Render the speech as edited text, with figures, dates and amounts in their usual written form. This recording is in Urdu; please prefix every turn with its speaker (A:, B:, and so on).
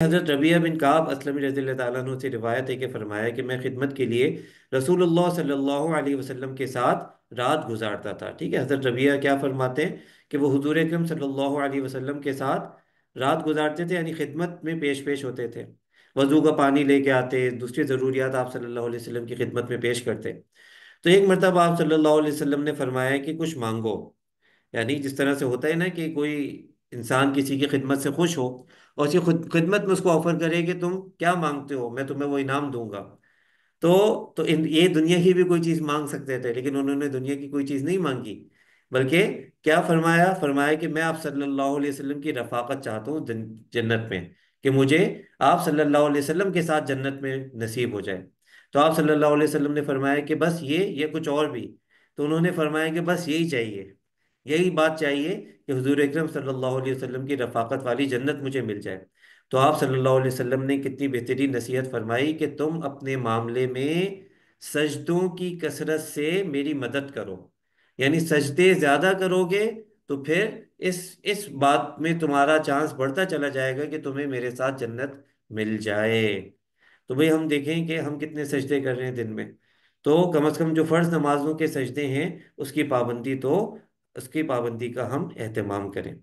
A: حضرت ربیہ بن کعب اسلمی رضی اللہ تعالیٰ عنہ سے روایت ہے کہ فرمایا کہ میں خدمت کے لیے رسول اللہ صلی اللہ علیہ وسلم کے ساتھ رات گزارتا تھا۔ ٹھیک ہے، حضرت ربیہ کیا فرماتے ہیں کہ وہ حضور اکرم صلی اللہ علیہ وسلم کے ساتھ رات گزارتے تھے، یعنی خدمت میں پیش پیش ہوتے تھے، وضو کا پانی لے کے آتے، دوسری ضروریات آپ صلی اللہ علیہ وسلم کی خدمت میں پیش کرتے۔ تو ایک مرتبہ آپ صلی اللہ علیہ وسلم نے فرمایا کہ کچھ مانگو، یعنی جس طرح سے ہوتا ہے نا کہ کوئی انسان کسی کی خدمت سے خوش ہو اور اسی خدمت میں اس کو آفر کرے کہ تم کیا مانگتے ہو، میں تمہیں وہ انعام دوں گا۔ تو یہ دنیا کی بھی کوئی چیز مانگ سکتے تھے، لیکن انہوں نے دنیا کی کوئی چیز نہیں مانگی، بلکہ کیا فرمایا، فرمایا کہ میں آپ صلی اللہ علیہ وسلم کی رفاقت چاہتا ہوں جنت میں، کہ مجھے آپ صلی اللہ علیہ وسلم کے ساتھ جنت میں نصیب ہو جائے۔ تو آپ صلی اللہ علیہ وسلم نے فرمایا کہ بس یہ کچھ اور بھی؟ تو انہوں نے فرمایا کہ بس یہی چاہیے، یہی بات چاہیے کہ حضور اکرم صلی اللہ علیہ وسلم کی رفاقت والی جنت مجھے مل جائے۔ تو آپ صلی اللہ علیہ وسلم نے کتنی بہترین نصیحت فرمائی کہ تم اپنے معاملے میں سجدوں کی کثرت سے میری مدد کرو، یعنی سجدے زیادہ کرو گے تو پھر اس بات میں تمہارا چانس بڑھتا چلا جائے گا کہ تمہیں میرے ساتھ جنت مل جائے۔ تو بھئی ہم دیکھیں کہ ہم کتنے سجدے کر رہے ہیں دن میں، تو کم از کم جو فرض نمازوں کے سجدے ہیں اس کی پابندی کا ہم اہتمام کریں۔